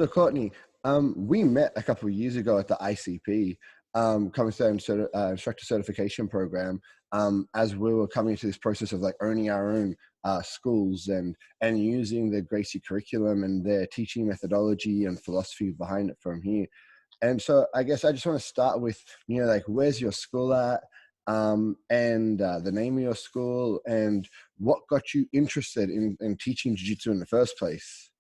So Courtney, we met a couple of years ago at the ICP, coming to instructor certification program, as we were coming to this process of like owning our own schools and using the Gracie curriculum and their teaching methodology and philosophy behind it from here. And so I guess I just want to start with, like, where's your school at, and the name of your school, and what got you interested in teaching jiu-jitsu in the first place?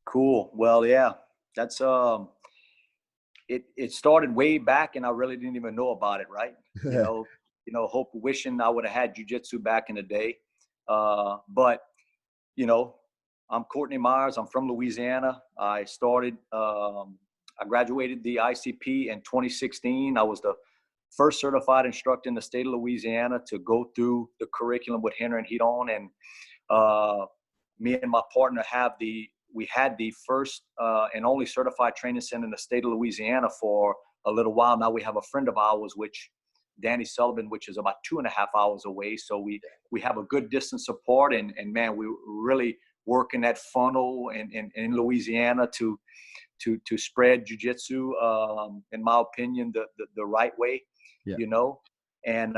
Cool. Well, yeah, that's it started way back, and I really didn't even know about it, right? Wishing I would have had jiu-jitsu back in the day. But you know, I'm Cortney Meyers. I'm from Louisiana. I graduated the ICP in 2016. I was the first certified instructor in the state of Louisiana to go through the curriculum with Henry and Hedon, and me and my partner we had the first and only certified training center in the state of Louisiana for a little while. Now we have a friend of ours, Danny Sullivan, which is about 2.5 hours away. So we have a good distance apart, and man, we were really working that funnel in Louisiana to spread jiu-jitsu, in my opinion, the right way, Yeah. And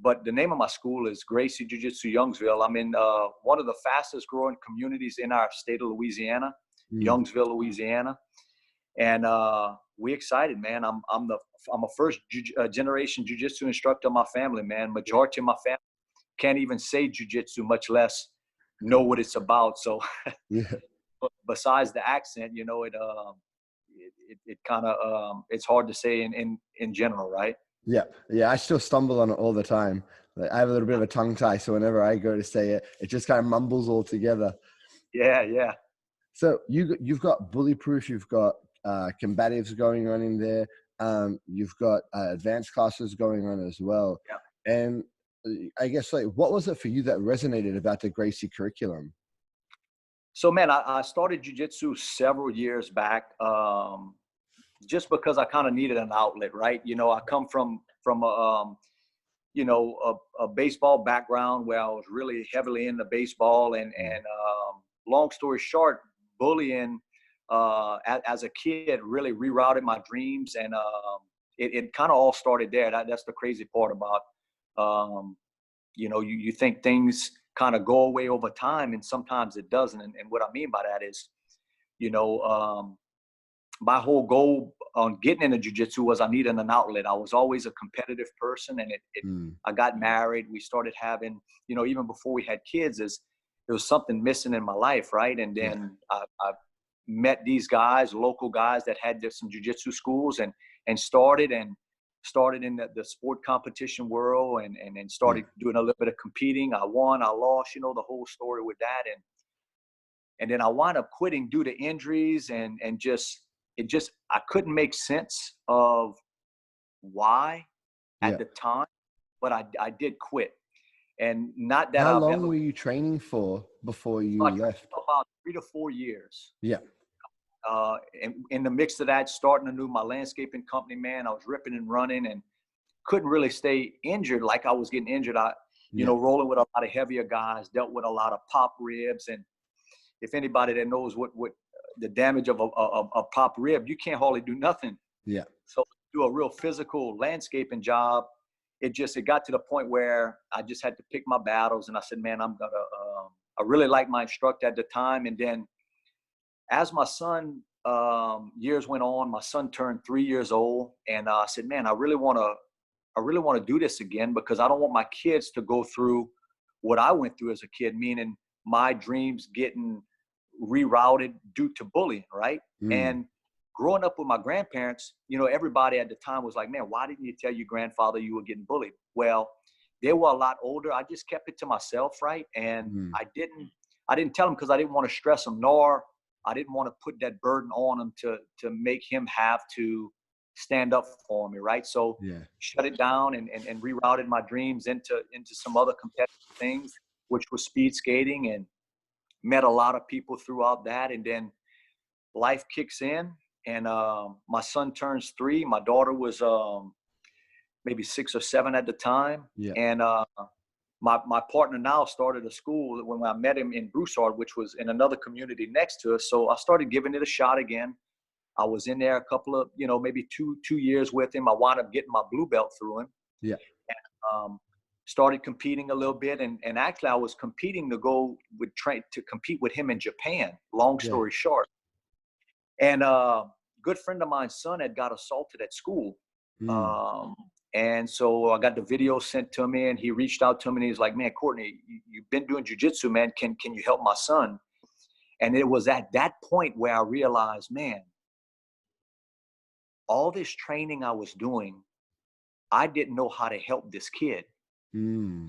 but the name of my school is Gracie Jiu-Jitsu Youngsville. I'm in one of the fastest growing communities in our state of Louisiana, Youngsville, Louisiana. And we excited, man. I'm a first generation jiu-jitsu instructor in my family, man. Majority of my family can't even say jiu-jitsu, much less know what it's about. So Yeah. besides the accent, it kind of it's hard to say in general, right? Yeah. Yeah. I still stumble on it all the time. Like, I have a little bit of a tongue tie, so whenever I go to say it, it just kind of mumbles all together. Yeah. So you've got bullyproof, you've got combatives going on in there, you've got advanced classes going on as well. Yeah. And I guess, like, what was it for you that resonated about the Gracie curriculum? So, man, I started jiu-jitsu several years back, just because I kind of needed an outlet, right? I come from a baseball background where I was really heavily into baseball, and long story short, bullying as a kid really rerouted my dreams, and it kind of all started there. That's the crazy part about, you think things kind of go away over time, and sometimes it doesn't. And what I mean by that is, my whole goal on getting into jiu-jitsu was I needed an outlet. I was always a competitive person, and I got married. We started having, even before we had kids, there was something missing in my life, right? And then I met these guys, local guys that had some jiu-jitsu schools, and started in the sport competition world, and started doing a little bit of competing. I won, I lost, the whole story with that. And then I wound up quitting due to injuries, and I couldn't make sense of why at the time, but I did quit. And not that How long were you training for before you left? About 3 to 4 years. Yeah. And in the mix of that, starting my landscaping company, man, I was ripping and running and couldn't really stay injured like I was getting injured. Rolling with a lot of heavier guys, dealt with a lot of pop ribs. And if anybody that knows what the damage of a pop rib, you can't hardly do nothing. Yeah. So do a real physical landscaping job. It got to the point where I just had to pick my battles, and I said, man, I really liked my instructor at the time. And then as my son, years went on, my son turned 3 years old, and I said, man, I really want to do this again, because I don't want my kids to go through what I went through as a kid, meaning my dreams getting rerouted due to bullying, right? And growing up with my grandparents, everybody at the time was like, man, why didn't you tell your grandfather you were getting bullied? Well, they were a lot older. I just kept it to myself, right? And I didn't tell them, because I didn't want to stress them, nor I didn't want to put that burden on him to make him have to stand up for me, right? So shut it down and rerouted my dreams into some other competitive things, which was speed skating, and met a lot of people throughout that. And then life kicks in, and my son turns 3. My daughter was maybe 6 or 7 at the time. Yeah. And my partner now started a school when I met him in Broussard, which was in another community next to us. So I started giving it a shot again. I was in there a couple of, maybe two years with him. I wound up getting my blue belt through him. Yeah. And, started competing a little bit. And actually I was competing to go to compete with him in Japan, long story short. And a good friend of mine's son had got assaulted at school. And so I got the video sent to me, and he reached out to me and he's like, man, Cortney, you've been doing jiu-jitsu, man. Can you help my son? And it was at that point where I realized, man, all this training I was doing, I didn't know how to help this kid.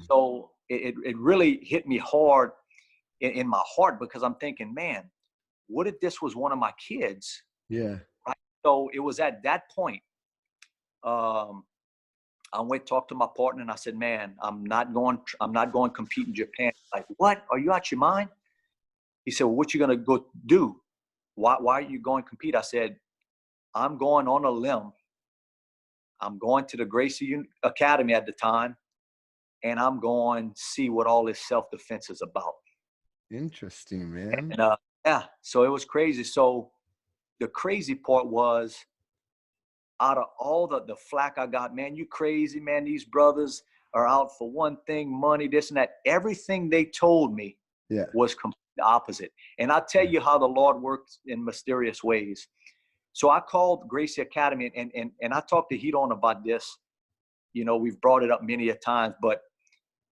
So it really hit me hard in my heart, because I'm thinking, man, what if this was one of my kids? Yeah. Right? So it was at that point, I went talk to my partner and I said, man, I'm not going to compete in Japan. Like, what? Are you out your mind? He said, well, what you going to go do? Why are you going to compete? I said, I'm going on a limb. I'm going to the Gracie Academy at the time, and I'm going to see what all this self-defense is about. Interesting, man. And, yeah, so it was crazy. So the crazy part was, out of all the flack I got, man, you crazy, man, these brothers are out for one thing, money, this and that. Everything they told me was completely opposite. And I'll tell you how the Lord works in mysterious ways. So I called Gracie Academy, and I talked to Hedon about this. We've brought it up many a times, but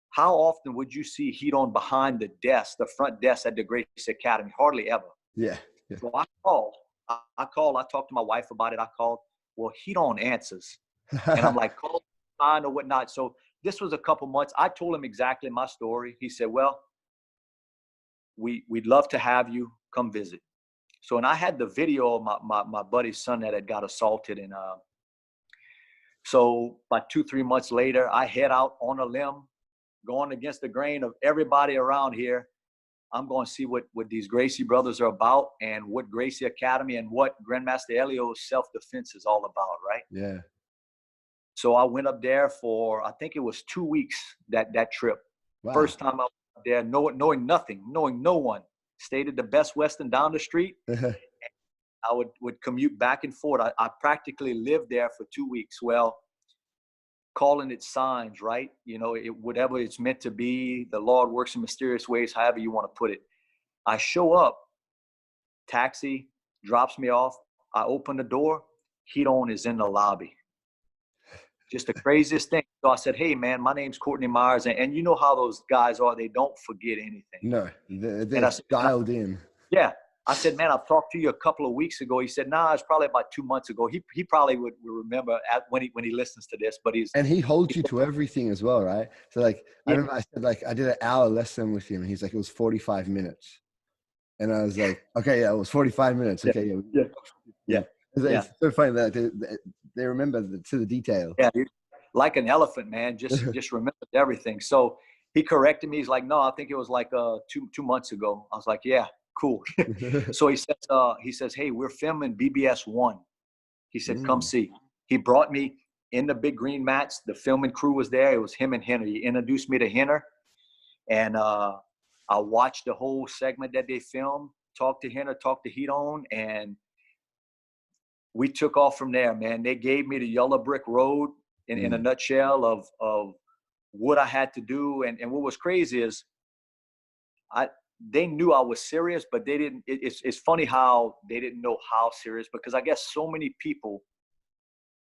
how often would you see Hedon behind the desk, the front desk at the Gracie Academy? Hardly ever. Yeah. So I called. I talked to my wife about it. I called. Well, Hedon answers. And I'm like, call fine or whatnot. So this was a couple months. I told him exactly my story. He said, well, we'd love to have you come visit. So, and I had the video of my buddy's son that had got assaulted. And so about 2-3 months later, I head out on a limb, going against the grain of everybody around here. I'm going to see what these Gracie brothers are about, and what Gracie Academy and what Grandmaster Helio's self-defense is all about, right? Yeah. So I went up there for, I think it was 2 weeks, that trip. Wow. First time I was up there, knowing nothing, knowing no one. Stayed at the Best Western down the street. I would commute back and forth. I practically lived there for 2 weeks. Well, calling it signs, right? Whatever it's meant to be, the Lord works in mysterious ways, however you want to put it. I show up, taxi drops me off. I open the door. Hedon is in the lobby. Just the craziest thing. So I said, hey, man, my name's Cortney Meyers. And you know how those guys are. They don't forget anything. No, they're dialed in. Yeah. I said, man, I've talked to you a couple of weeks ago. He said, nah, it's probably about 2 months ago. He probably would remember when he listens to this, but he holds you to everything as well, right? So I remember I said, I did an hour lesson with him, and he's like, it was 45 minutes. And I was like, okay, yeah, it was 45 minutes. Okay. Yeah. It's so funny that they remember to the detail. Yeah. Like an elephant, man, just remembered everything. So he corrected me. He's like, no, I think it was like 2 months ago. I was like, yeah. Cool. So he says, hey, we're filming BBS 1. He said, come see. He brought me in the big green mats. The filming crew was there. It was him and Henner. He introduced me to Henner. And I watched the whole segment that they filmed, talked to Henner, talked to Hedon, and we took off from there, man. They gave me the yellow brick road in a nutshell of what I had to do. And what was crazy is they knew I was serious, but they didn't. It's funny how they didn't know how serious, because I guess so many people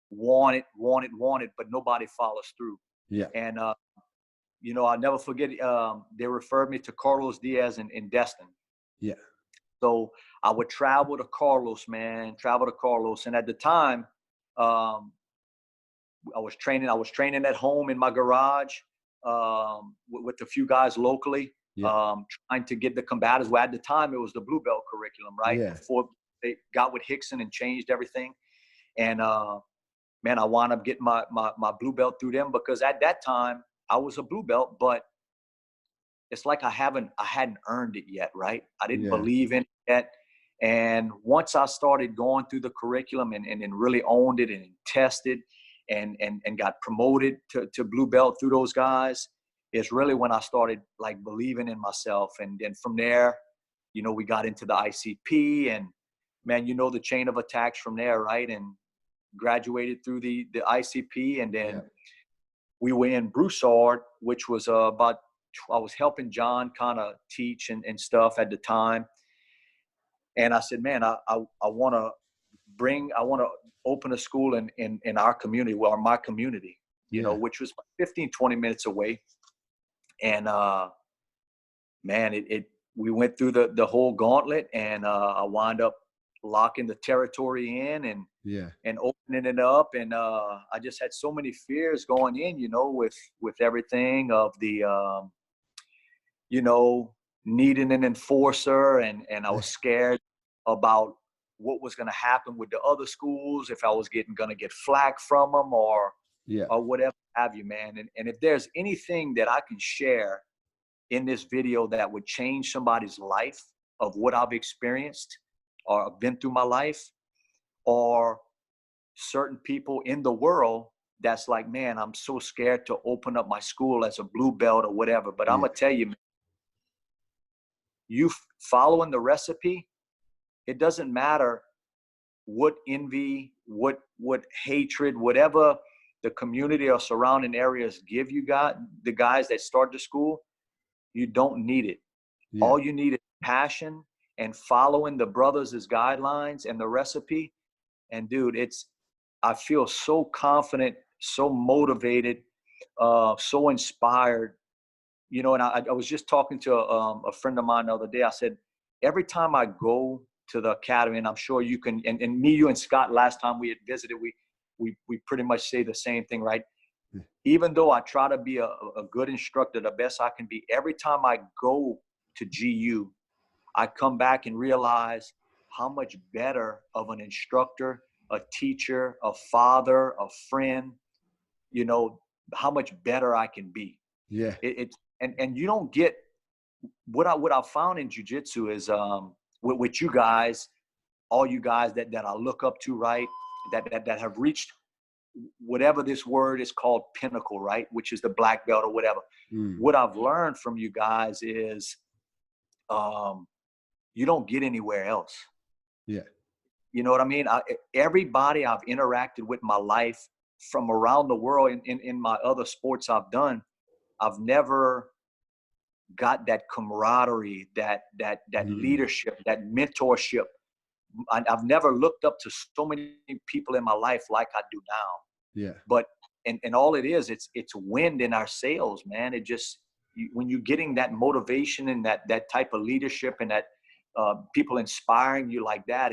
want it, but nobody follows through. Yeah. And, I'll never forget, they referred me to Carlos Diaz in Destin. Yeah. So I would travel to Carlos. And at the time, I was training at home in my garage with a few guys locally. Yeah. Trying to get the combatives. Well, at the time, it was the blue belt curriculum, right? Yeah. Before they got with Hickson and changed everything. And, man, I wound up getting my blue belt through them, because at that time, I was a blue belt, but it's like I hadn't earned it yet, right? I didn't believe in it yet. And once I started going through the curriculum and really owned it and tested and got promoted to blue belt through those guys, is really when I started like believing in myself. And then from there, you know, we got into the ICP, and man, you know, the chain of attacks from there, right? And graduated through the ICP, and then we were in Broussard, which was about, I was helping John kind of teach and stuff at the time. And I said, man, I want to open a school in our community, well, my community, you know, which was 15, 20 minutes away. And man, we went through the whole gauntlet, and I wound up locking the territory in and opening it up. And I just had so many fears going in, you know, with everything of the, you know, needing an enforcer. And I was scared about what was going to happen with the other schools, if I was going to get flack from them or whatever have you, man. And if there's anything that I can share in this video that would change somebody's life of what I've experienced or been through my life, or certain people in the world that's like, man, I'm so scared to open up my school as a blue belt or whatever. But I'm going to tell you, man, you following the recipe, it doesn't matter what envy, what hatred, whatever the community or surrounding areas give you, the guys that start the school, you don't need it. All you need is passion and following the brothers' guidelines and the recipe. And dude, I feel so confident, so motivated, so inspired, you know. And I was just talking to a friend of mine the other day. I said, every time I go to the academy, and I'm sure you can, and me, you and Scott, last time we had visited, we pretty much say the same thing, right? Even though I try to be a good instructor, the best I can be, every time I go to GU, I come back and realize how much better of an instructor, a teacher, a father, a friend, you know, how much better I can be. And you don't get what I found in jiu-jitsu is with you guys, all you guys that I look up to, right? That have reached whatever this word is called, pinnacle, right? Which is the black belt or whatever. What I've learned from you guys is you don't get anywhere else. You know what I mean? Everybody I've interacted with in my life from around the world in my other sports I've done, I've never got that camaraderie, that leadership, that mentorship. I've never looked up to so many people in my life like I do now. But and all it is, it's wind in our sails, man. It just, when you're getting that motivation and that type of leadership and that people inspiring you like that,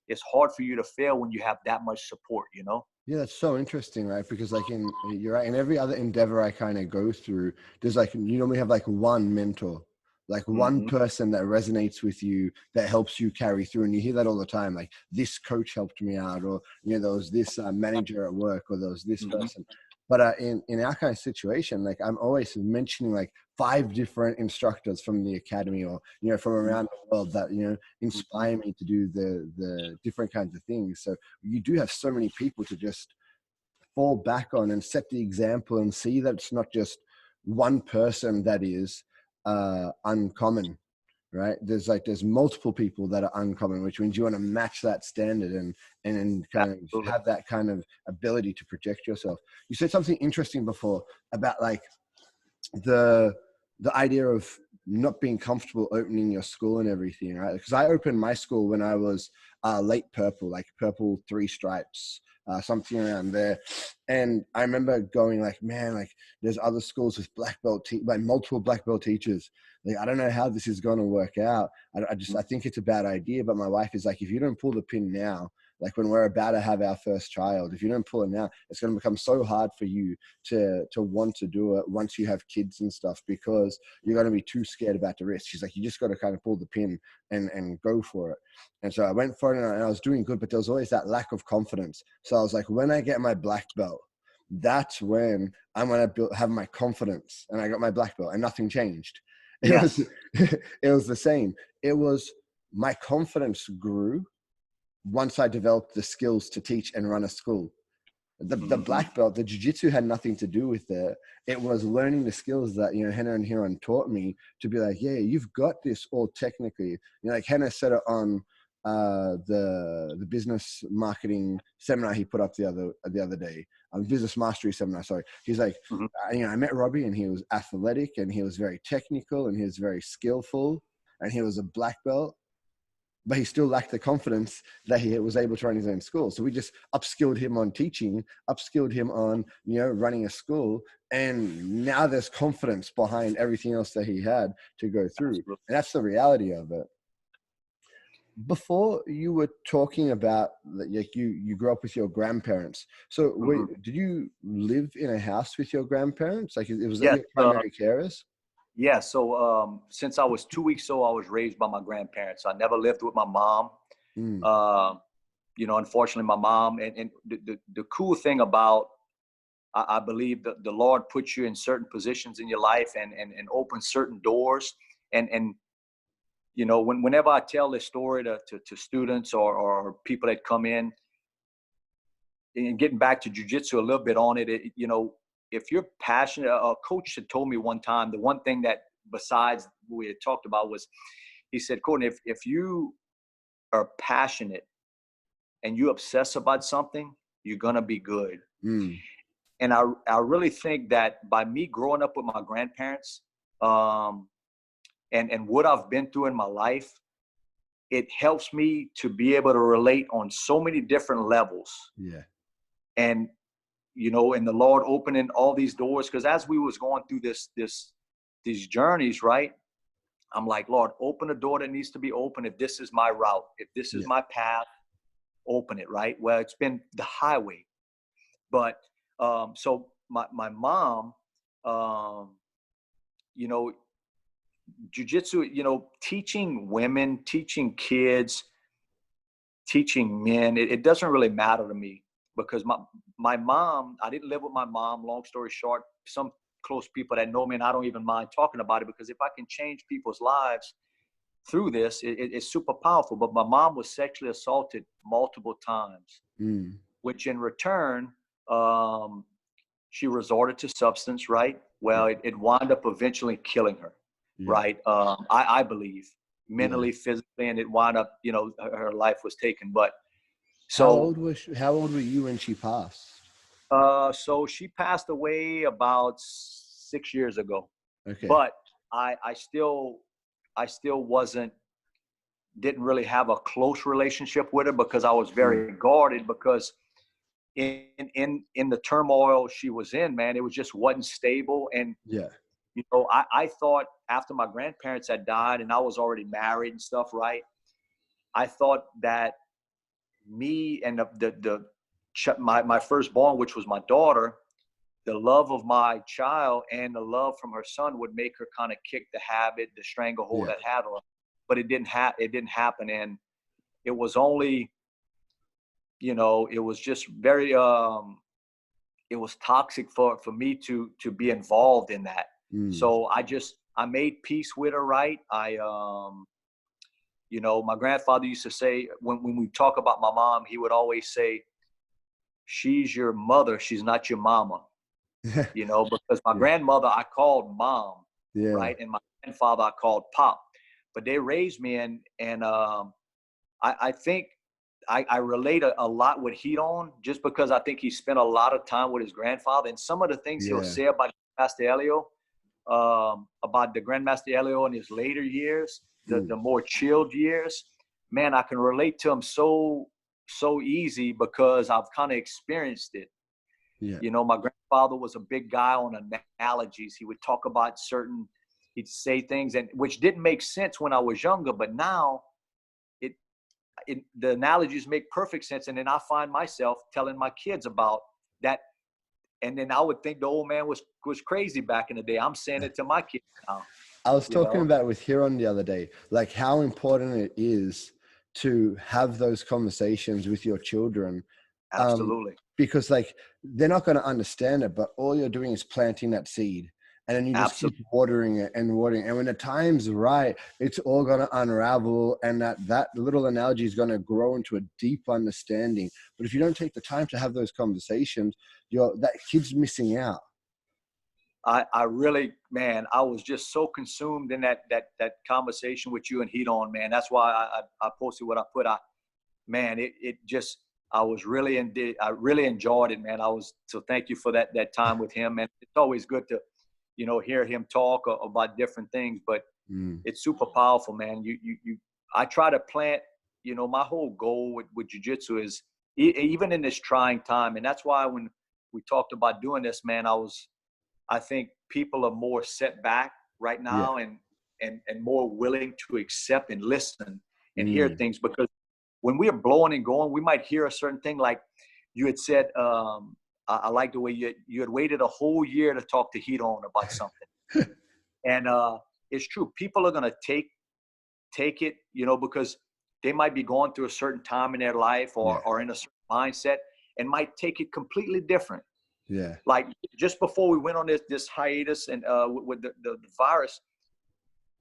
it's hard for you to fail when you have that much support, you know? Yeah, that's so interesting, right? Because like you're right, in every other endeavor I kind of go through, there's like, you normally have like one mentor, like one person that resonates with you, that helps you carry through. And you hear that all the time, like, this coach helped me out, or, you know, there was this manager at work, or there was this person. But in our kind of situation, like, I'm always mentioning like 5 different instructors from the academy, or, you know, from around the world that, you know, inspire me to do the different kinds of things. So you do have so many people to just fall back on and set the example and see that it's not just one person that is uncommon, right? There's multiple people that are uncommon, which means you want to match that standard and kind of have that kind of ability to project yourself. You said something interesting before about like the idea of not being comfortable opening your school and everything, right? Because I opened my school when I was late purple, like purple 3 stripes, something around there. And I remember going like, man, like, there's other schools with black belt, like multiple black belt teachers. Like, I don't know how this is going to work out. I think it's a bad idea. But my wife is like, if you don't pull the pin now, like when we're about to have our first child, if you don't pull it now, it's going to become so hard for you to want to do it once you have kids and stuff, because you're going to be too scared about the risk. She's like, you just got to kind of pull the pin and go for it. And so I went for it, and I was doing good, but there was always that lack of confidence. So I was like, when I get my black belt, that's when I'm going to have my confidence. And I got my black belt and nothing changed. It was the same. It was, my confidence grew once I developed the skills to teach and run a school. The black belt, the jiu-jitsu had nothing to do with it. It was learning the skills that, you know, Henna and Hiron taught me to be like, yeah, you've got this all technically. You know, like Henna said it on the business marketing seminar he put up the other day, business mastery seminar. Sorry, he's like, you know, I met Robbie and he was athletic and he was very technical and he was very skillful and he was a black belt, but he still lacked the confidence that he was able to run his own school. So we just upskilled him on teaching, upskilled him on, you know, running a school. And now there's confidence behind everything else that he had to go through. And that's the reality of it. Before, you were talking about like you grew up with your grandparents. So did you live in a house with your grandparents? Like, it was that your primary carers? Yeah. So since I was 2 weeks old, I was raised by my grandparents. I never lived with my mom. You know, unfortunately, my mom, and the cool thing about, I believe that the Lord puts you in certain positions in your life and opens certain doors. And you know, whenever I tell this story to students or people that come in, and getting back to jiu-jitsu a little bit on it, you know, if you're passionate, a coach had told me one time, the one thing that besides we had talked about was, he said, Cortney, if you are passionate and you obsess about something, you're going to be good. And I really think that by me growing up with my grandparents, and what I've been through in my life, it helps me to be able to relate on so many different levels. Yeah. And, you know, and the Lord opening all these doors, because as we was going through these journeys, right, I'm like, Lord, open a door that needs to be open. If this is my route, if this is my path, open it, right? Well, it's been the highway. But so my mom, you know, jiu-jitsu, you know, teaching women, teaching kids, teaching men, it doesn't really matter to me, because my mom, I didn't live with my mom. Long story short, some close people that know me, and I don't even mind talking about it, because if I can change people's lives through this, it's super powerful. But my mom was sexually assaulted multiple times, which in return, she resorted to substance, right? Well, it wound up eventually killing her. Right. I believe mentally, physically, and it wound up, you know, her life was taken. But so how old were you when she passed? So she passed away about 6 years ago. Okay. But I still didn't really have a close relationship with her, because I was very guarded, because in the turmoil she was in, man, it just wasn't stable. And you know, I thought after my grandparents had died and I was already married and stuff, right? I thought that me and my firstborn, which was my daughter, the love of my child and the love from her son would make her kind of kick the habit, the stranglehold that had her. But it didn't happen. And it was only, you know, it was just very, it was toxic for me to be involved in that. So I made peace with her, right? You know, my grandfather used to say, when we talk about my mom, he would always say, she's your mother, she's not your mama. You know, because my grandmother I called mom, right? And my grandfather I called pop. But they raised me, and I think I relate a lot with Hedon, just because I think he spent a lot of time with his grandfather. And some of the things he'll say about Master Helio, about the Grandmaster Helio in his later years, the more chilled years, man, I can relate to him so easy, because I've kind of experienced it. You know, my grandfather was a big guy on analogies. He would talk about he'd say things which didn't make sense when I was younger, but now the analogies make perfect sense. And then I find myself telling my kids about that. And then I would think the old man was crazy back in the day. I'm saying it to my kids now. I was talking about it with Hiron the other day, like how important it is to have those conversations with your children. Absolutely. Because like, they're not going to understand it, but all you're doing is planting that seed. And then you just keep Absolutely. watering it and watering. And when the time's right, it's all going to unravel. And that little analogy is going to grow into a deep understanding. But if you don't take the time to have those conversations, that kid's missing out. I really, man, I was just so consumed in that conversation with you and Heat On, man. That's why I posted what I put. Man, it just, I really enjoyed it, man. So thank you for that time with him. And it's always good to, hear him talk about different things, but it's super powerful, man. I try to plant, my whole goal with jiu-jitsu is even in this trying time. And that's why when we talked about doing this, man, I think people are more set back right now and more willing to accept and listen and hear things, because when we are blowing and going, we might hear a certain thing. Like you had said, I like the way you had waited a whole year to talk to Heat On about something. And it's true. People are going to take it, because they might be going through a certain time in their life or in a certain mindset and might take it completely different. Yeah. Like just before we went on this hiatus and with the virus,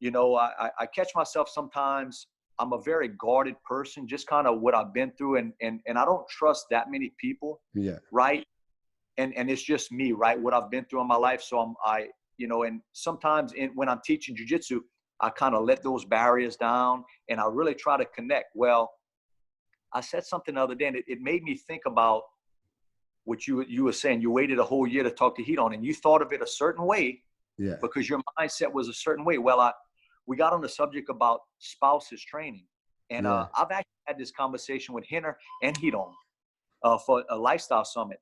I catch myself sometimes. I'm a very guarded person, just kind of what I've been through. And I don't trust that many people. Yeah. Right. And it's just me, right? What I've been through in my life. So and sometimes when I'm teaching jiu-jitsu, I kind of let those barriers down and I really try to connect. Well, I said something the other day and it made me think about what you were saying. You waited a whole year to talk to Heat On and you thought of it a certain way because your mindset was a certain way. Well, we got on the subject about spouses training. And I've actually had this conversation with Henner and Heat On for a lifestyle summit.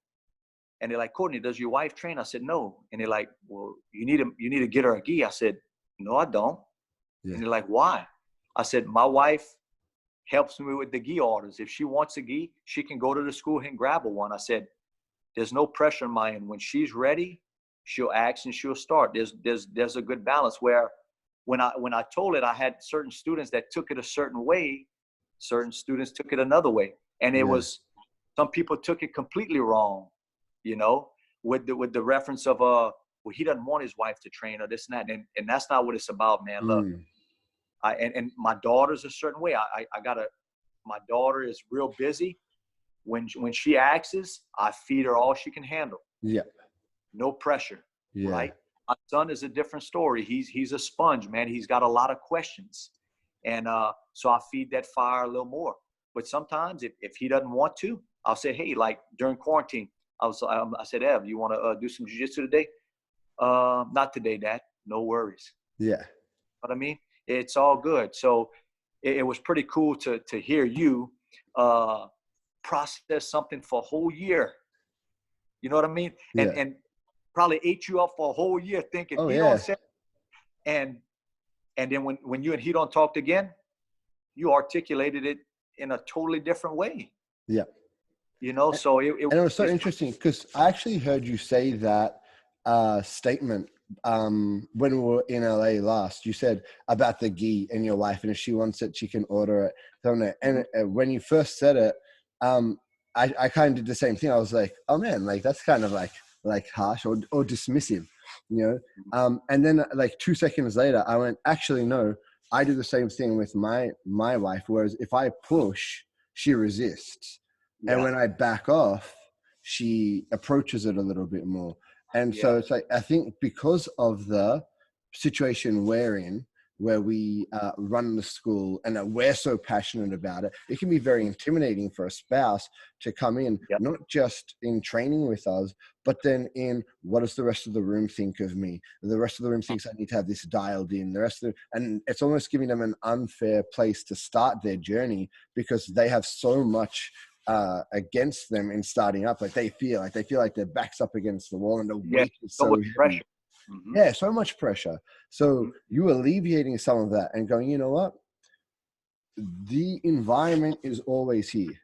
And they're like, Cortney, does your wife train? I said, no. And they're like, well, you need to get her a gi. I said, no, I don't. Yeah. And they're like, why? I said, my wife helps me with the gi orders. If she wants a gi, she can go to the school and grab her one. I said, there's no pressure on my end. When she's ready, she'll ask and she'll start. There's a good balance where when I told it, I had certain students that took it a certain way, certain students took it another way. And it was, some people took it completely wrong, with the reference of, well, he doesn't want his wife to train or this and that. And that's not what it's about, man. Look, and my daughter's a certain way. My daughter is real busy. When she asks, I feed her all she can handle. Yeah. No pressure. Yeah. Right. My son is a different story. He's a sponge, man. He's got a lot of questions. And so I feed that fire a little more. But sometimes if he doesn't want to, I'll say, hey, like during quarantine, I said, Ev, you want to do some jiu-jitsu today? Not today, Dad. No worries. Yeah. You know what I mean? It's all good. So it was pretty cool to hear you process something for a whole year. You know what I mean? And probably ate you up for a whole year thinking and then when you and Heat On talked again, you articulated it in a totally different way. Yeah. So it was so interesting because I actually heard you say that statement when we were in LA last. You said about the gi and your wife, and if she wants it, she can order it. And when you first said it, I kind of did the same thing. I was like, oh man, like that's kind of like harsh or dismissive, and then like 2 seconds later, I went, actually, no, I do the same thing with my wife. Whereas if I push, she resists. Yeah. And when I back off, she approaches it a little bit more. And so it's like, I think because of the situation we're in, where we run the school and that we're so passionate about it, it can be very intimidating for a spouse to come in, not just in training with us, but then in what does the rest of the room think of me? The rest of the room thinks I need to have this dialed in. And it's almost giving them an unfair place to start their journey because they have so much against them in starting up. Like they feel like their back's up against the wall and the weight is so heavy. Pressure. Mm-hmm. Yeah, so much pressure. So you alleviating some of that and going, you know what? The environment is always here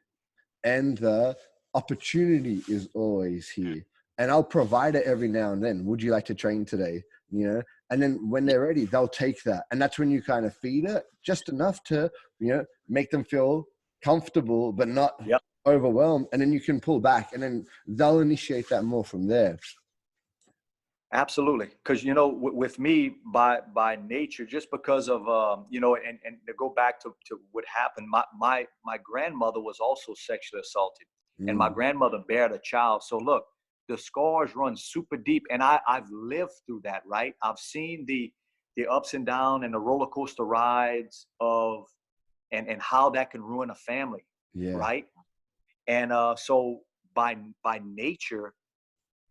and the opportunity is always here. And I'll provide it every now and then. Would you like to train today? And then when they're ready, they'll take that. And that's when you kind of feed it just enough to, make them feel comfortable, but not overwhelmed. And then you can pull back and then they'll initiate that more from there. Absolutely. Because, you know, with me by nature, just because of, you know, and to go back to what happened, my grandmother was also sexually assaulted, and my Mm. grandmother buried a child. So look, the scars run super deep, and I've lived through that, right? I've seen the ups and downs and the roller coaster rides of, and how that can ruin a family, Yeah. right? And so by nature,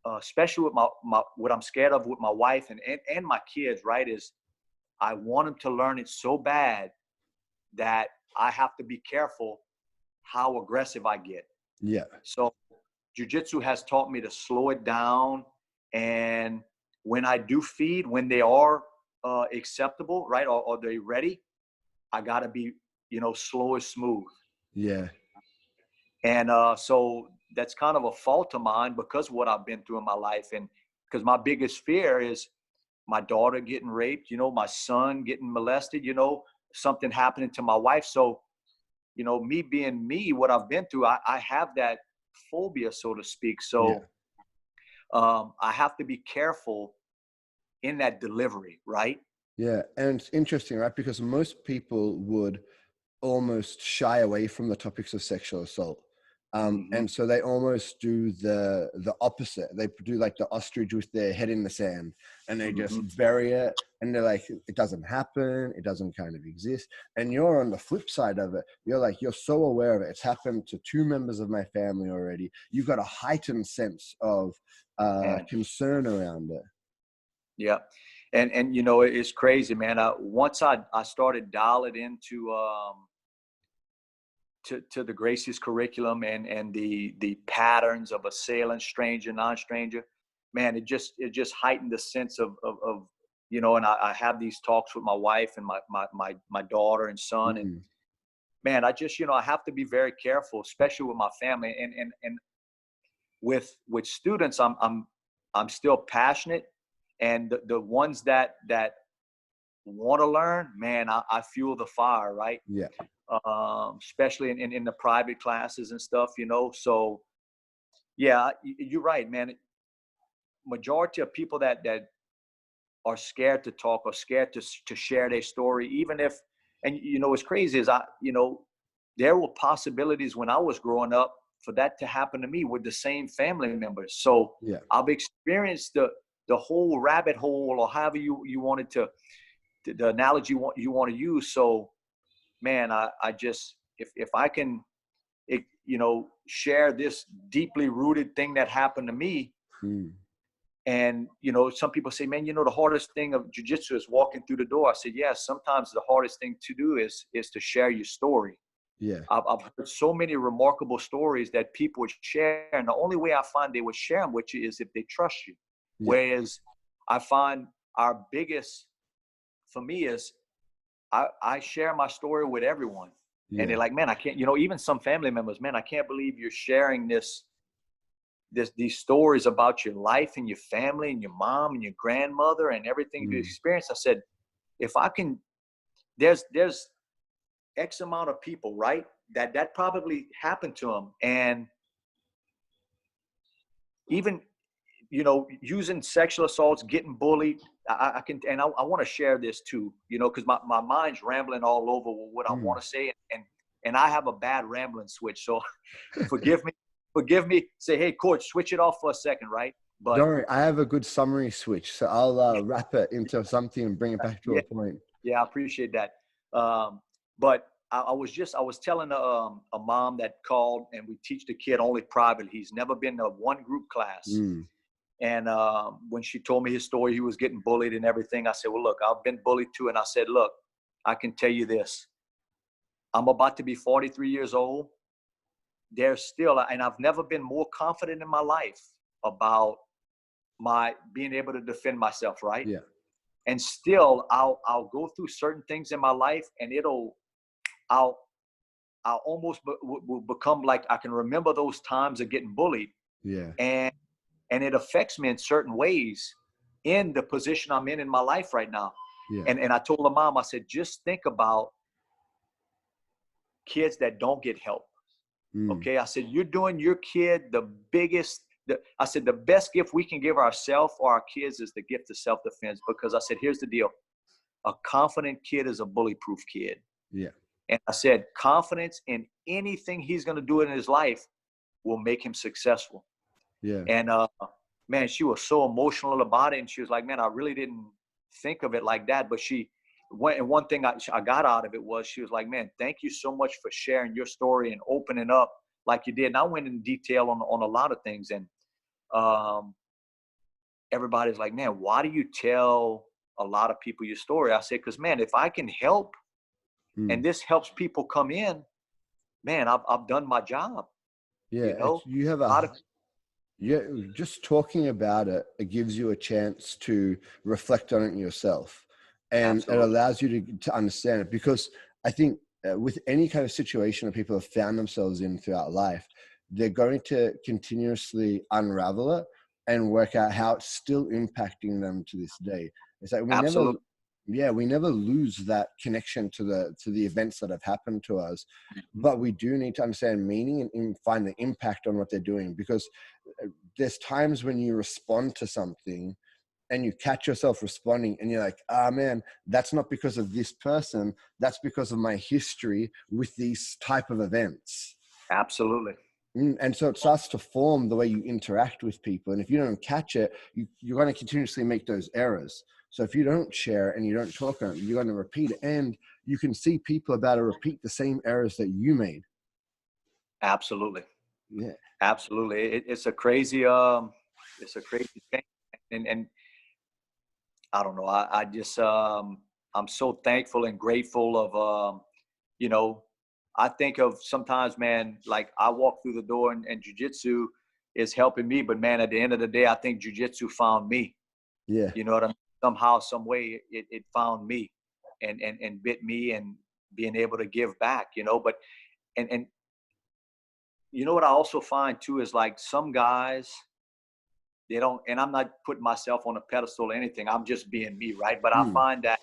especially with my what I'm scared of with my wife and my kids, right, is I want them to learn it so bad that I have to be careful how aggressive I get. Yeah. So jujitsu has taught me to slow it down, and when I do feed, when they are acceptable, right, or they ready, I gotta be, you know, slow and smooth. Yeah. And so that's kind of a fault of mine because of what I've been through in my life, and because my biggest fear is my daughter getting raped, you know, my son getting molested, you know, something happening to my wife. So, you know, me being me, what I've been through, I have that phobia, so to speak. Yeah. So I have to be careful in that delivery, right? Yeah. And it's interesting, right? Because most people would almost shy away from the topics of sexual assault. Hmm. And so they almost do the opposite. They do like the ostrich with their head in the sand, and they just Hmm. bury it. And they're like, it doesn't happen. It doesn't kind of exist. And you're on the flip side of it. You're like, you're so aware of it. It's happened to two members of my family already. You've got a heightened sense of And concern around it. yeah, and you know, it's crazy, man. Once I started dialing into to the Gracie's curriculum and the patterns of assailant, stranger, non-stranger, man, it just heightened the sense of you know, and I have these talks with my wife and my daughter and son, and Mm, man, I just, you know, I have to be very careful, especially with my family, and with students, I'm still passionate, and the ones that want to learn, man, I fuel the fire, right? yeah. Especially in the private classes and stuff, you know. So yeah, you're right, man. Majority of people that are scared to talk or scared to share their story, even if, and you know, what's crazy is you know, there were possibilities when I was growing up for that to happen to me with the same family members. So Yeah. I've experienced the whole rabbit hole, or however you wanted to, the analogy you want to use. So man, I just, if I can, you know, share this deeply rooted thing that happened to me. Mm, And, you know, some people say, man, you know, the hardest thing of jiu-jitsu is walking through the door. I said, yes, sometimes the hardest thing to do is to share your story. yeah. I've heard so many remarkable stories that people would share. And the only way I find they would share them with you is if they trust you. Yeah. Whereas I find our biggest, for me, is I share my story with everyone. And they're Yeah. like, man, I can't, you know, even some family members, man, I can't believe you're sharing these stories about your life and your family and your mom and your grandmother and everything you Mm, experienced. I said, if I can, there's X amount of people, right? That probably happened to them. And even, you know, using sexual assaults, getting bullied, I can, and I want to share this too, you know, because my mind's rambling all over what I mm. want to say. And I have a bad rambling switch. So forgive me, say, hey, coach, switch it off for a second, right? But Don't worry, I have a good summary switch, so I'll wrap it into something and bring it back to yeah, a point. yeah, I appreciate that. But I was telling a mom that called, and we teach the kid only private. He's never been to one group class. Mm, And when she told me his story, he was getting bullied and everything. I said, well, look, I've been bullied too. And I said, look, I can tell you this. I'm about to be 43 years old. There's still, and I've never been more confident in my life about my being able to defend myself, right? yeah, And still, I'll go through certain things in my life, and I'll I'll almost will become like I can remember those times of getting bullied, yeah, and it affects me in certain ways in the position I'm in my life right now. yeah. And I told the mom, I said, just think about kids that don't get help. Mm, Okay, I said, you're doing your kid the biggest I said, the best gift we can give ourselves or our kids is the gift of self-defense, because I said, here's the deal. A confident kid is a bully-proof kid. Yeah. And I said, confidence in anything he's going to do in his life will make him successful. Yeah. And, man, she was so emotional about it. And she was like, man, I really didn't think of it like that. But one thing I got out of it was, she was like, man, thank you so much for sharing your story and opening up like you did. And I went in detail on a lot of things. And everybody's like, man, why do you tell a lot of people your story? I said, because, man, if I can help and this helps people come in, man, I've done my job. Yeah. You know, You have yeah, just talking about it, it gives you a chance to reflect on it yourself, and Absolutely. it allows you to understand it. Because I think with any kind of situation that people have found themselves in throughout life, they're going to continuously unravel it and work out how it's still impacting them to this day. It's like Absolutely. we never lose that connection to the events that have happened to us, but we do need to understand meaning and find the impact on what they're doing. Because there's times when you respond to something and you catch yourself responding and you're like, ah, man, that's not because of this person, that's because of my history with these type of events. Absolutely. And so it starts to form the way you interact with people. And if you don't catch it, you're going to continuously make those errors. So if you don't share and you don't talk on it, you're going to repeat it. And you can see people about to repeat the same errors that you made. Absolutely. Yeah. Absolutely. It's a crazy thing. And I don't know. I just, I'm so thankful and grateful of, you know, I think of sometimes, man, like I walk through the door and jiu-jitsu is helping me, but man, at the end of the day, I think jiu-jitsu found me. Yeah. You know what I mean? Somehow, some way it found me and bit me, and being able to give back, you know, but, and you know what I also find too is, like, some guys, they don't, and I'm not putting myself on a pedestal or anything, I'm just being me, right? But I find that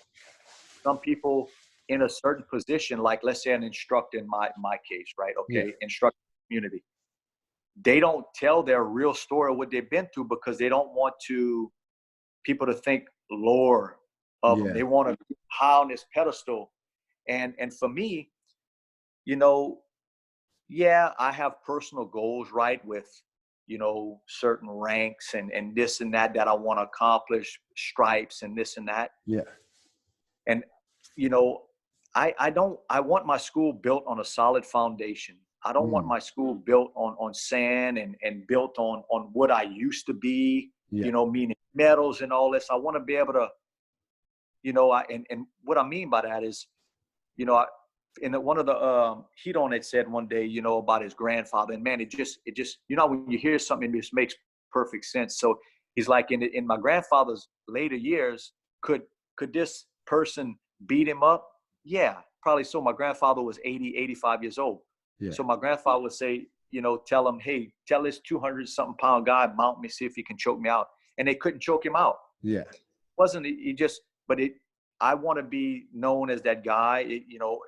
some people in a certain position, like let's say an instructor in my case, right? Yeah. Okay, instructor community, they don't tell their real story of what they've been through, because they don't want people to think lower of them. Yeah. They want to be high on this pedestal. And for me, you know, yeah, I have personal goals, right? With, you know, certain ranks and this and that I want to accomplish, stripes and this and that. Yeah. And, you know, I want my school built on a solid foundation. I don't want my school built on sand and built on what I used to be, Yeah. you know, meaning medals and all this. I want to be able to, you know, and what I mean by that is, you know, one of the Hedon had said one day, you know, about his grandfather, and man, it just, you know, when you hear something, it just makes perfect sense. So he's like, in my grandfather's later years, could this person beat him up? Yeah, probably so. My grandfather was 80, 85 years old. Yeah. So my grandfather would say, you know, tell him, hey, tell this 200-something pound guy, mount me, see if he can choke me out. And they couldn't choke him out. Yeah. Wasn't he just, but I want to be known as that guy, you know,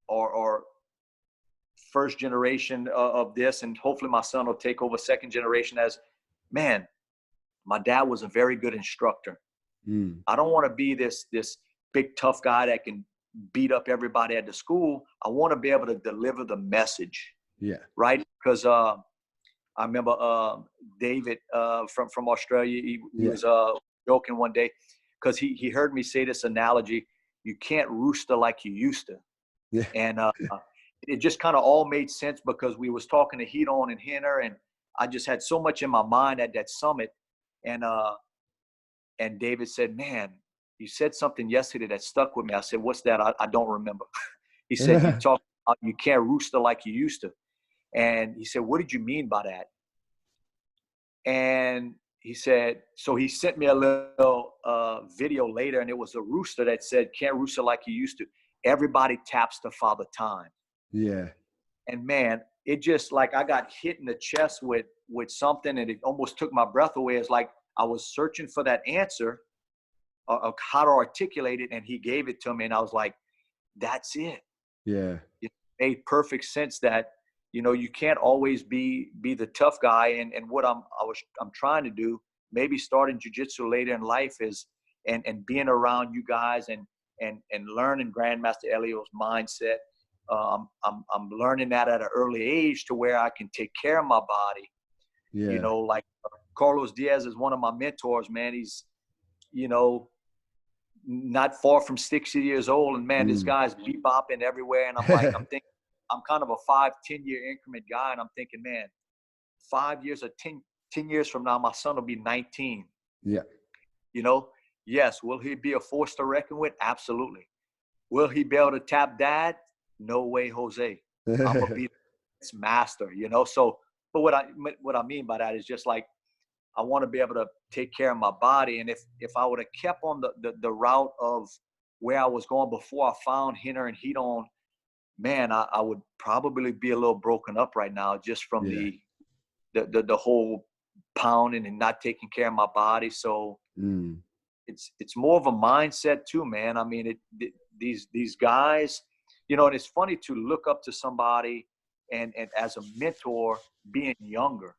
or first generation of this, and hopefully my son will take over second generation as, man, my dad was a very good instructor. I don't want to be this big tough guy that can beat up everybody at the school. I want to be able to deliver the message. Yeah. Right. Because I remember David from Australia, he was joking one day, because he heard me say this analogy: you can't rooster like you used to. Yeah. And it just kind of all made sense, because we was talking to Hedon and Henner, and I just had so much in my mind at that summit. And David said, man, you said something yesterday that stuck with me. I said, what's that? I don't remember. He said, you talk about you can't rooster like you used to. And he said, what did you mean by that? And he said, so he sent me a little video later, and it was a rooster that said, can't rooster like you used to. Everybody taps to Father Time. Yeah. And man, it just, like, I got hit in the chest with something, and it almost took my breath away. It's like I was searching for that answer of how to articulate it, and he gave it to me, and I was like, that's it. Yeah. It made perfect sense that, you know, you can't always be the tough guy. And what I'm trying to do, maybe starting jiu-jitsu later in life, is and being around you guys and learning Grandmaster Helio's mindset. I'm learning that at an early age to where I can take care of my body. Yeah. You know, like Carlos Diaz is one of my mentors, man. He's, you know, not far from 60 years old, and man, this guy's bebopping everywhere. And I'm like, I'm thinking, I'm kind of a 5-10 year increment guy, and I'm thinking, man, 5 years or 10 years from now, my son will be 19. Yeah. You know, yes. Will he be a force to reckon with? Absolutely. Will he be able to tap dad? No way, Jose. I'm gonna be this master, you know. So, but what I mean by that is just like, I want to be able to take care of my body. And if I would have kept on the route of where I was going before I found Hinner and Hedon, man, I would probably be a little broken up right now, just from the whole pounding and not taking care of my body. So it's more of a mindset too, man. I mean, these guys, you know, and it's funny to look up to somebody and as a mentor being younger.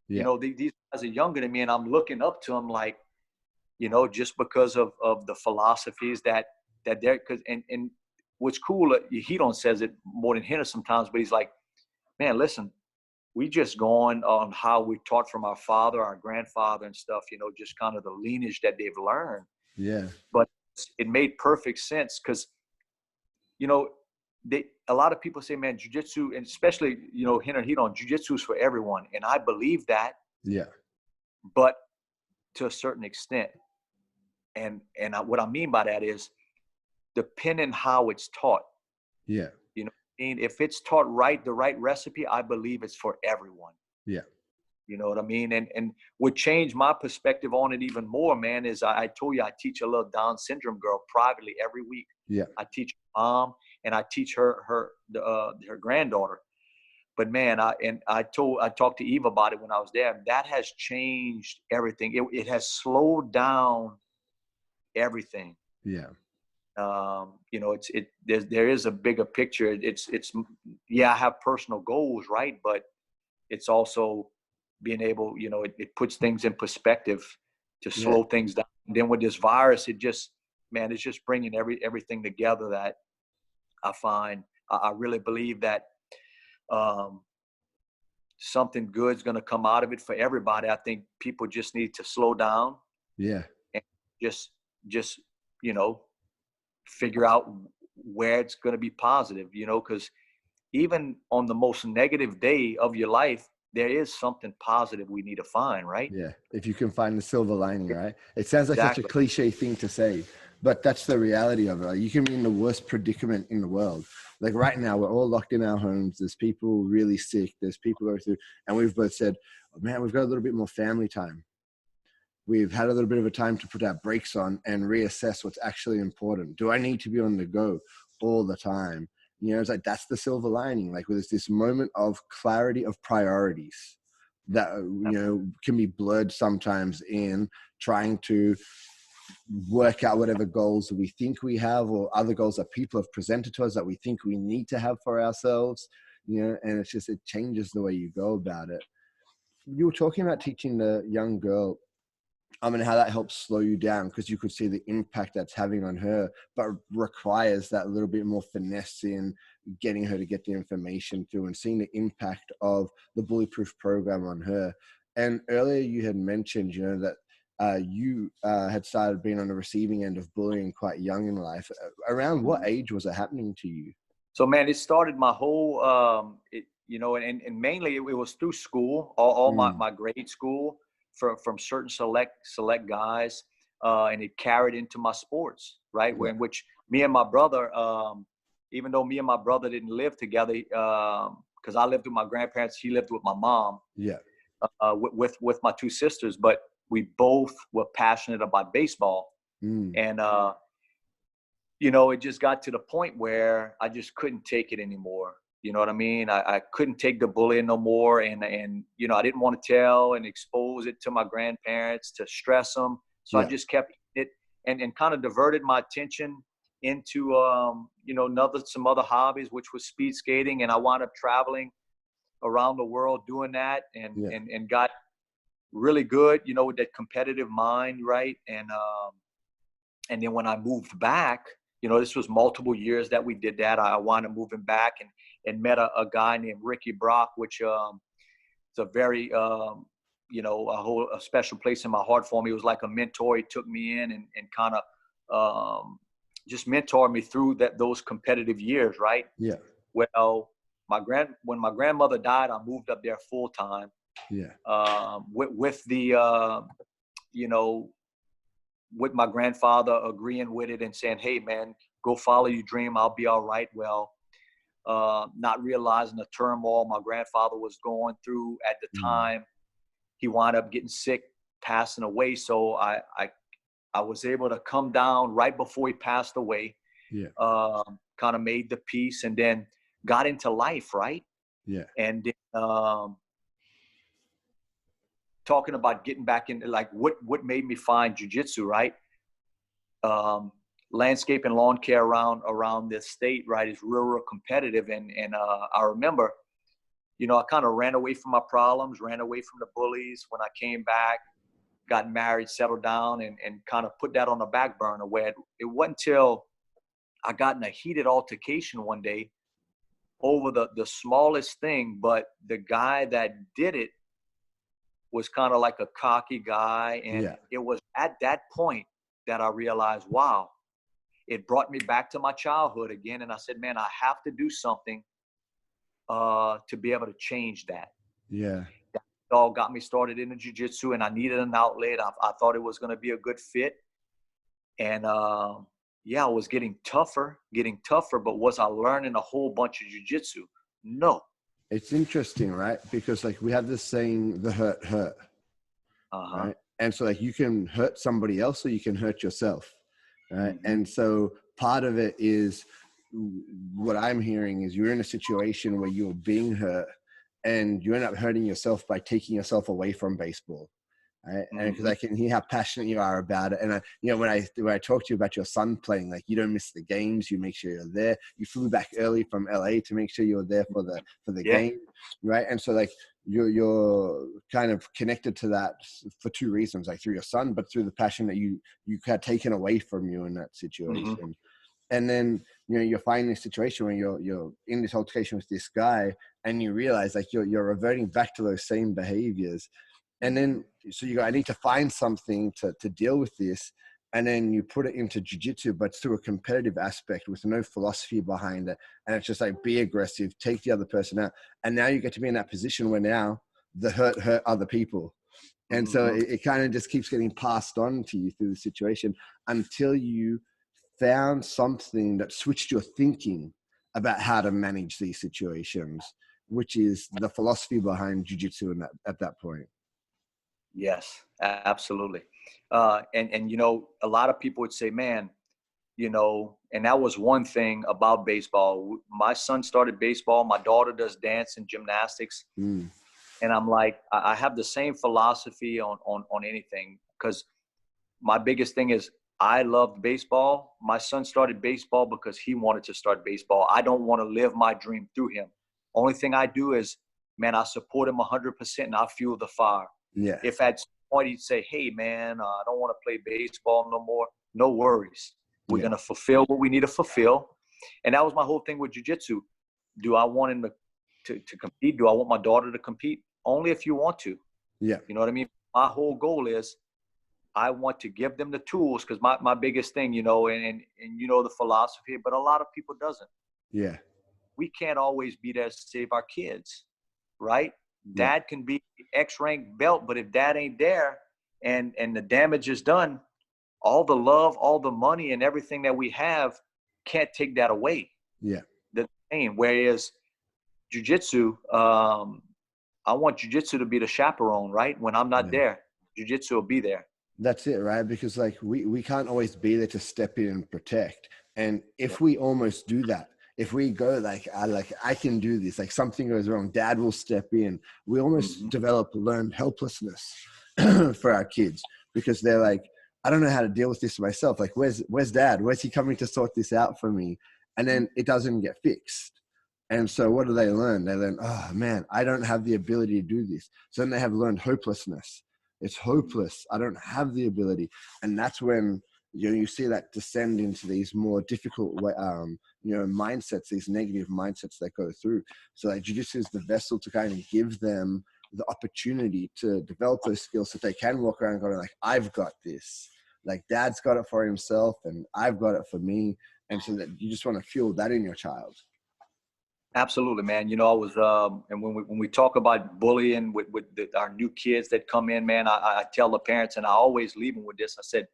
You know, these guys are younger than me, and I'm looking up to them, like, you know, just because of the philosophies that they're, because and what's cool, he don't says it more than Hinner sometimes, but he's like, man, listen, we just going on how we taught from our father, our grandfather and stuff, you know, just kind of the lineage that they've learned. Yeah. But it made perfect sense, because, you know, a lot of people say, man, jiu-jitsu, and especially, you know, Hinner and Hedon, jiu-jitsu is for everyone. And I believe that. Yeah. But to a certain extent. And what I mean by that is, depending how it's taught. Yeah. You know what I mean? If it's taught right, the right recipe, I believe it's for everyone. Yeah. You know what I mean? And what changed my perspective on it even more, man, is I told you I teach a little Down syndrome girl privately every week. Yeah. I teach her mom, and I teach her granddaughter. But man, I talked to Eve about it when I was there. That has changed everything. It has slowed down everything. Yeah. You know, there is a bigger picture. It's yeah, I have personal goals, right? But it's also being able, you know, it puts things in perspective to slow things down. And then with this virus, it just, man, it's just bringing everything together that I find. I really believe that something good's going to come out of it for everybody. I think people just need to slow down. Yeah. And just, you know, figure out where it's going to be positive, you know, because even on the most negative day of your life, there is something positive we need to find, right? Yeah. If you can find the silver lining, right? It sounds like Exactly. such a cliche thing to say, but that's the reality of it. Like, you can be in the worst predicament in the world. Like right now, we're all locked in our homes. There's people really sick. There's people going through, and we've both said, oh, man, we've got a little bit more family time. We've had a little bit of a time to put our brakes on and reassess what's actually important. Do I need to be on the go all the time? You know, it's like, that's the silver lining. Like, there's this moment of clarity of priorities that, you know, can be blurred sometimes in trying to work out whatever goals we think we have, or other goals that people have presented to us that we think we need to have for ourselves, you know, and it's just, it changes the way you go about it. You were talking about teaching the young girl, I mean, how that helps slow you down, because you could see the impact that's having on her, but requires that little bit more finesse in getting her to get the information through and seeing the impact of the Bullyproof program on her. And earlier you had mentioned, you know, that you had started being on the receiving end of bullying quite young in life. Around what age was it happening to you? So, man, it started my whole, you know, and mainly it was through school, all my grade school, from certain select guys, and it carried into my sports, right? Yeah. In which me and my brother, even though me and my brother didn't live together, because I lived with my grandparents, he lived with my mom, Yeah. with my two sisters, but we both were passionate about baseball. And you know, it just got to the point where I just couldn't take it anymore. You know what I mean? I couldn't take the bullying no more. And, you know, I didn't want to tell and expose it to my grandparents to stress them. So I just kept it and kind of diverted my attention into, you know, some other hobbies, which was speed skating. And I wound up traveling around the world doing that, and Yeah. and got really good, you know, with that competitive mind, right? And then when I moved back, you know, this was multiple years that we did that. I wound up moving back and met a guy named Ricky Brock, which it's a very you know, a special place in my heart for me. It was like a mentor. He took me in and kind of just mentored me through those competitive years, right? Yeah. Well, when my grandmother died, I moved up there full time. Yeah. With the you know, with my grandfather agreeing with it and saying, "Hey, man, go follow your dream. I'll be all right." Well, not realizing the turmoil my grandfather was going through at the Mm. time, he wound up getting sick, passing away. So I was able to come down right before he passed away. Yeah. Kind of made the peace, and then got into life, right? Yeah. And then, talking about getting back into, like, what made me find jiu-jitsu, right? Landscape and lawn care around this state, right, is real competitive. And I remember, you know, I kind of ran away from my problems, ran away from the bullies. When I came back, got married, settled down, and kind of put that on the back burner, where it wasn't until I got in a heated altercation one day over the smallest thing, but the guy that did it was kind of like a cocky guy. And Yeah. it was at that point that I realized, wow, it brought me back to my childhood again. And I said, man, I have to do something to be able to change that. Yeah. That all got me started in the jiu-jitsu, and I needed an outlet. I thought it was going to be a good fit. And yeah, I was getting tougher, but was I learning a whole bunch of jiu-jitsu? No. It's interesting, right? Because like we have this saying, the hurt, Uh-huh. right? And so like you can hurt somebody else or you can hurt yourself, right? Mm-hmm. And so part of it is, what I'm hearing is you're in a situation where you're being hurt and you end up hurting yourself by taking yourself away from baseball. Right? And because Mm-hmm. I can hear how passionate you are about it. And I, you know, when I talk to you about your son playing, like you don't miss the games, you make sure you're there. You flew back early from LA to make sure you're there for the Yeah. game, right? And so like you're kind of connected to that for two reasons, like through your son, but through the passion that you had taken away from you in that situation. Mm-hmm. And then, you know, you're finding a situation where you're in this altercation with this guy and you realize like you're reverting back to those same behaviors. And then, so you go, I need to find something to deal with this. And then you put it into jiu-jitsu, but through a competitive aspect with no philosophy behind it. And it's just like, be aggressive, take the other person out. And now you get to be in that position where now the hurt other people. And so Mm-hmm. it kind of just keeps getting passed on to you through the situation until you found something that switched your thinking about how to manage these situations, which is the philosophy behind jiu-jitsu at that point. Yes, absolutely. And you know, a lot of people would say, man, you know, and that was one thing about baseball. My son started baseball. My daughter does dance and gymnastics. Mm. And I'm like, I have the same philosophy on anything, because my biggest thing is I loved baseball. My son started baseball because he wanted to start baseball. I don't want to live my dream through him. Only thing I do is, man, I support him 100% and I fuel the fire. Yeah. If at some point he'd say, hey, man, I don't want to play baseball no more, no worries. We're going to fulfill what we need to fulfill. And that was my whole thing with jiu-jitsu. Do I want him to compete? Do I want my daughter to compete? Only if you want to. Yeah. You know what I mean? My whole goal is I want to give them the tools, because my biggest thing, you know, and you know the philosophy, but a lot of people doesn't. Yeah. We can't always be there to save our kids, right? Yeah. Dad can be X-rank belt, but if dad ain't there and the damage is done, all the love, all the money and everything that we have can't take that away. Yeah. The same. Whereas jiu-jitsu, I want jiu-jitsu to be the chaperone, right? When I'm not there, jiu-jitsu will be there. That's it, right? Because like we can't always be there to step in and protect. And if we almost do that, if we go like I can do this, like something goes wrong, dad will step in. We almost develop learned helplessness for our kids, because they're like, I don't know how to deal with this myself. Like, where's dad? Where's he coming to sort this out for me? And then it doesn't get fixed. And so what do they learn? They learn, oh man, I don't have the ability to do this. So then they have learned hopelessness. It's hopeless. I don't have the ability. And that's when you see that descend into these more difficult mindsets, these negative mindsets that go through. So like jiu-jitsu is the vessel to kind of give them the opportunity to develop those skills so they can walk around going like, I've got this. Like dad's got it for himself and I've got it for me. And so that you just want to fuel that in your child. Absolutely, man. I was, and when we talk about bullying with our new kids that come in, man, I tell the parents, and I always leave them with this. I said,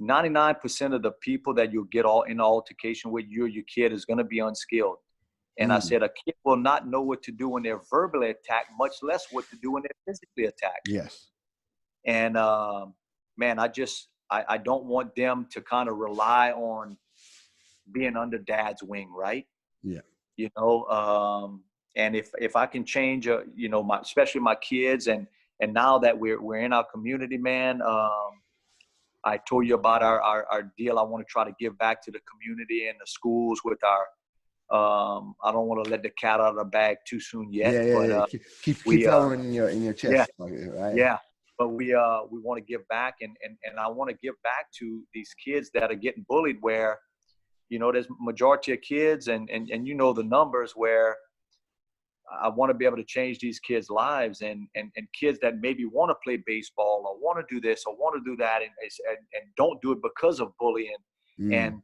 99% of the people that you'll get all in an altercation with, your kid is going to be unskilled. And I said, a kid will not know what to do when they're verbally attacked, much less what to do when they're physically attacked. Yes. And man, I don't want them to kind of rely on being under dad's wing, right? Yeah. And if I can change, especially my kids, and now that we're in our community, man, I told you about our deal. I want to try to give back to the community and the schools with our, I don't want to let the cat out of the bag too soon yet. Yeah. Keep that one in your chest. Yeah, right? Yeah. But we want to give back, and I want to give back to these kids that are getting bullied, where, there's majority of kids, and the numbers, where I want to be able to change these kids' lives, and kids that maybe want to play baseball or want to do this or want to do that, and don't do it because of bullying. And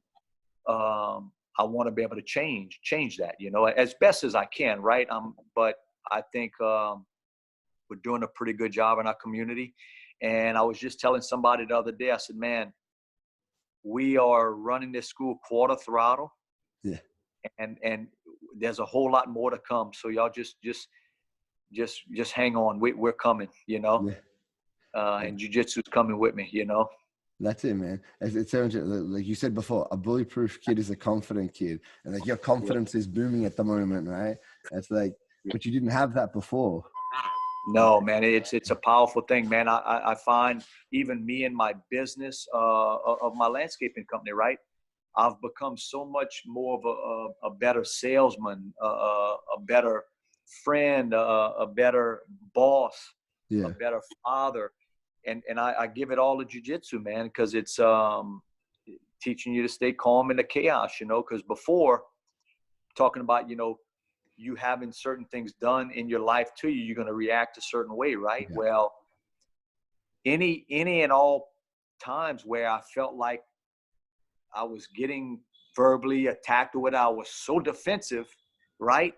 I want to be able to change that, as best as I can, right? But I think we're doing a pretty good job in our community. And I was just telling somebody the other day, I said, man, we are running this school quarter throttle. Yeah. And there's a whole lot more to come. So y'all just hang on. We're coming, Yeah. And jiu-jitsu is coming with me, That's it, man. It's so much, like you said before, a bully-proof kid is a confident kid. And like your confidence is booming at the moment, right? It's like, but you didn't have that before. No, man, it's a powerful thing, man. I find even me in my business of my landscaping company, right? I've become so much more of a better salesman, a better friend, a better boss, a better father. And I give it all to jiu-jitsu, man, because it's teaching you to stay calm in the chaos, because before, talking about, you having certain things done in your life to you, you're going to react a certain way, right? Yeah. Well, any and all times where I felt like I was getting verbally attacked or whatever, I was so defensive, right?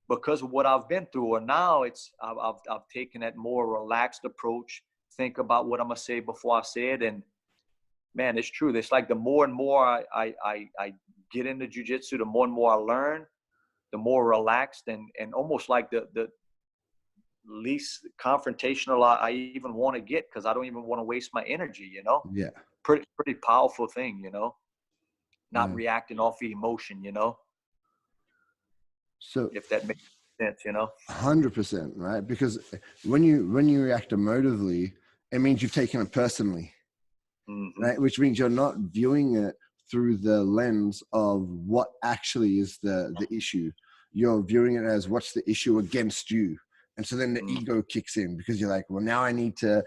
Because of what I've been through. Or now I've taken that more relaxed approach, think about what I'm going to say before I say it. And man, it's true. It's like the more and more I get into jiu-jitsu, the more and more I learn, the more relaxed and almost like the least confrontational I even want to get, because I don't even want to waste my energy, Yeah. Pretty powerful thing, not reacting off the emotion, So if that makes sense, 100%, right? Because when you react emotively, it means you've taken it personally, right? Which means you're not viewing it through the lens of what actually is the issue. You're viewing it as what's the issue against you. And so then the ego kicks in, because you're like, well, now I need to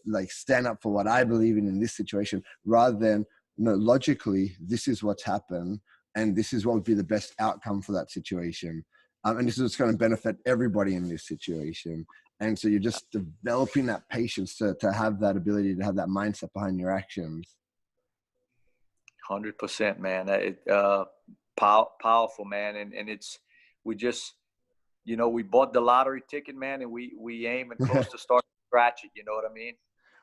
like stand up for what I believe in this situation, rather than, no, logically, this is what's happened and this is what would be the best outcome for that situation. And this is what's going to benefit everybody in this situation. And so you're just developing that patience to have that ability, to have that mindset behind your actions. 100%, man. Powerful, man. And it's, we just, we bought the lottery ticket, man, and we aim and close to start to scratch it. You know what I mean?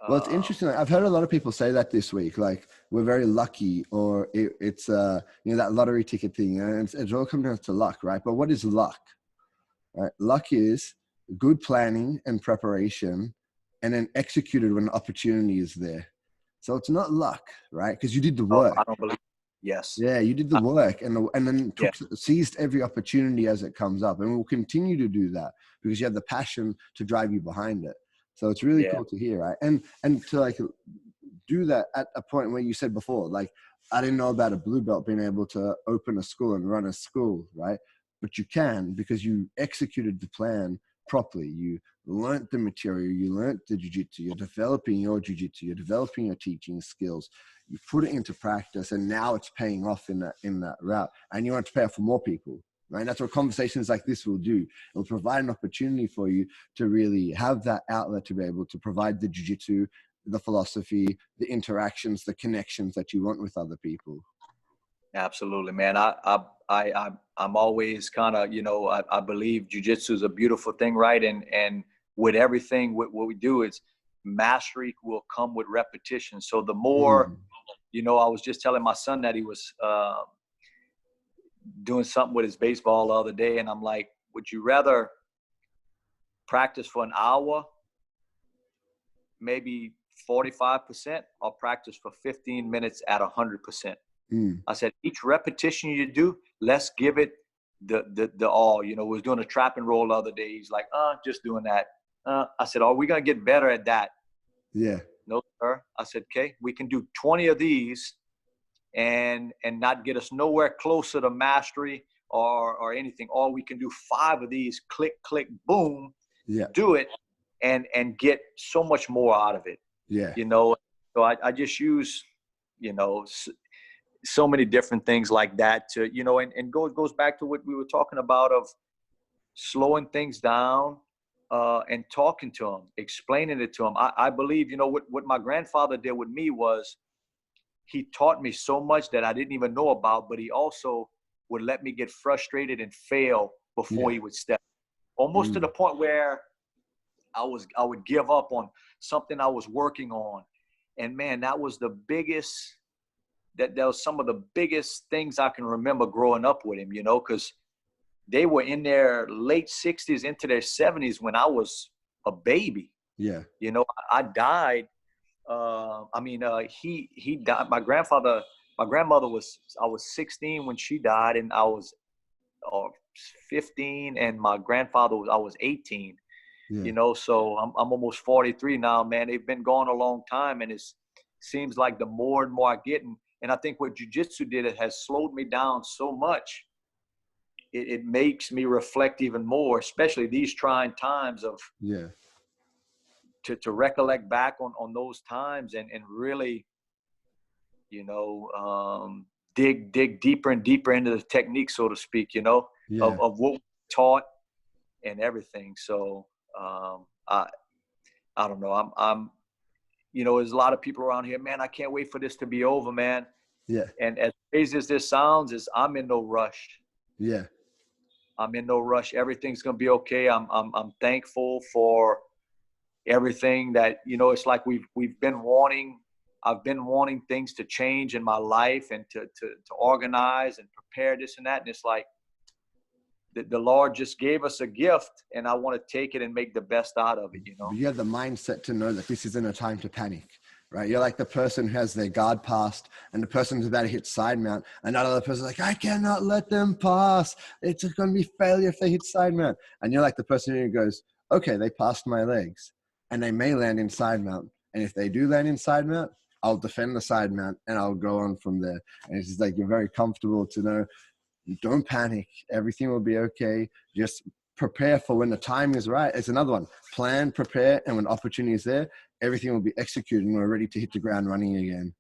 Well, it's interesting. I've heard a lot of people say that this week, like we're very lucky, or it's that lottery ticket thing. And it all comes down to luck, right? But what is luck? Right? Luck is good planning and preparation, and then executed when opportunity is there. So it's not luck, right? Because you did the work. I don't believe. Yes. Yeah, you did the work, and then seized every opportunity as it comes up, and we'll continue to do that because you have the passion to drive you behind it. So it's really cool to hear, right? And to like do that at a point where you said before, like I didn't know about a blue belt being able to open a school and run a school, right? but you can because you executed the plan properly. You learned the material, you learned the jiu-jitsu, you're developing your jiu-jitsu, you're developing your teaching skills, you put it into practice, and now it's paying off in that route, and you want to pay off for more people, right? That's what conversations like this will do. It will provide an opportunity for you to really have that outlet to be able to provide the jiu-jitsu, the philosophy, the interactions, the connections that you want with other people. Absolutely, man. I'm always kind of, I believe jiu-jitsu is a beautiful thing, right? And with everything, what we do is mastery will come with repetition. So the more, I was just telling my son that he was doing something with his baseball the other day, and I'm like, would you rather practice for an hour, maybe 45%, or practice for 15 minutes at 100%? I said, each repetition you do, let's give it the all. We was doing a trap and roll the other day. He's like, just doing that. I said, are we going to get better at that? Yeah. No, sir. I said, okay, we can do 20 of these and not get us nowhere closer to mastery or anything. Or we can do 5 of these, click, click, boom, do it and get so much more out of it. Yeah. So I just use, so many different things like that to, and goes back to what we were talking about of slowing things down and talking to them, explaining it to them. I believe, what my grandfather did with me was he taught me so much that I didn't even know about, but he also would let me get frustrated and fail before he would step, almost to the point where I would give up on something I was working on. And man, that was the biggest, that was some of the biggest things I can remember growing up with him, because they were in their late 60s into their 70s when I was a baby. Yeah. I died. He died. My grandmother I was 16 when she died, and I was 15, and my grandfather I was 18. So I'm almost 43 now, man. They've been gone a long time, and it seems like the more and more I get, and I think what jiu-jitsu did, it has slowed me down so much. It makes me reflect even more, especially these trying times of to recollect back on those times and really, dig deeper and deeper into the technique, so to speak, of what we taught and everything. So I don't know. I'm there's a lot of people around here, man, I can't wait for this to be over, man. Yeah. And as crazy as this sounds, I'm in no rush. Yeah. I'm in no rush. Everything's going to be okay. I'm thankful for everything that, it's like we've been wanting. I've been wanting things to change in my life and to organize and prepare this and that. And it's like the Lord just gave us a gift, and I want to take it and make the best out of it, But you have the mindset to know that this isn't a time to panic, right? You're like the person who has their guard passed and the person who's about to hit side mount. Another person's like, I cannot let them pass. It's going to be failure if they hit side mount. And you're like the person who goes, okay, they passed my legs and they may land in side mount. And if they do land in side mount, I'll defend the side mount and I'll go on from there. And it's just like, you're very comfortable to know, don't panic. Everything will be okay. Just prepare for when the time is right. It's another one. Plan, prepare, and when opportunity is there, everything will be executed and we're ready to hit the ground running again.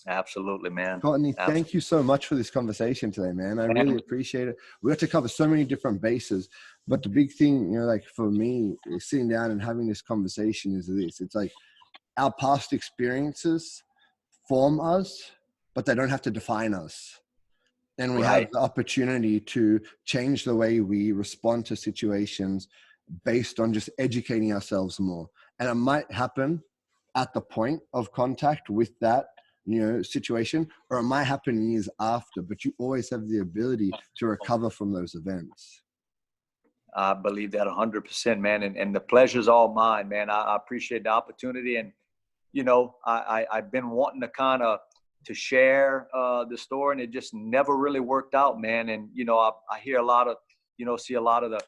Absolutely, man. Cortney, thank you so much for this conversation today, man. I really appreciate it. We got to cover so many different bases, but the big thing, like for me, sitting down and having this conversation is this. It's like our past experiences form us, but they don't have to define us. And we have the opportunity to change the way we respond to situations based on just educating ourselves more. And it might happen at the point of contact with that, situation, or it might happen years after, but you always have the ability to recover from those events. I believe that 100%, man. And the pleasure's all mine, man. I appreciate the opportunity. And, I've been wanting to kind of to share the story, and it just never really worked out, man. And, I hear a lot of, see a lot of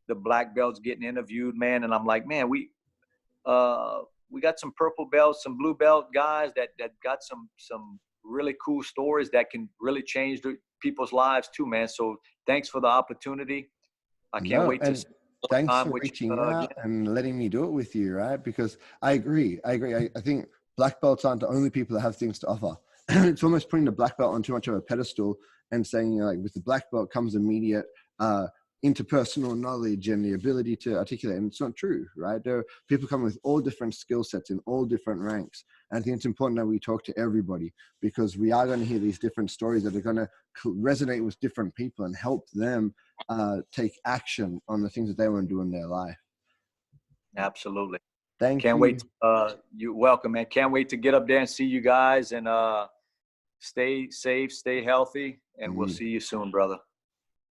the black belts getting interviewed, man. And I'm like, man, we got some purple belts, some blue belt guys that got some really cool stories that can really change people's lives too, man. So thanks for the opportunity. I can't No, wait to and spend thanks time for with reaching you out again. and letting me do it with you, right? Because I agree. I think black belts aren't the only people that have things to offer. It's almost putting the black belt on too much of a pedestal and saying, you know, like with the black belt comes immediate interpersonal knowledge and the ability to articulate. And it's not true, right? There are people coming with all different skill sets in all different ranks. And I think it's important that we talk to everybody, because we are going to hear these different stories that are going to resonate with different people and help them take action on the things that they want to do in their life. Absolutely. Thank Can't you. wait. You're welcome, man. Can't wait to get up there and see you guys, and stay safe, stay healthy, and we'll see you soon, brother.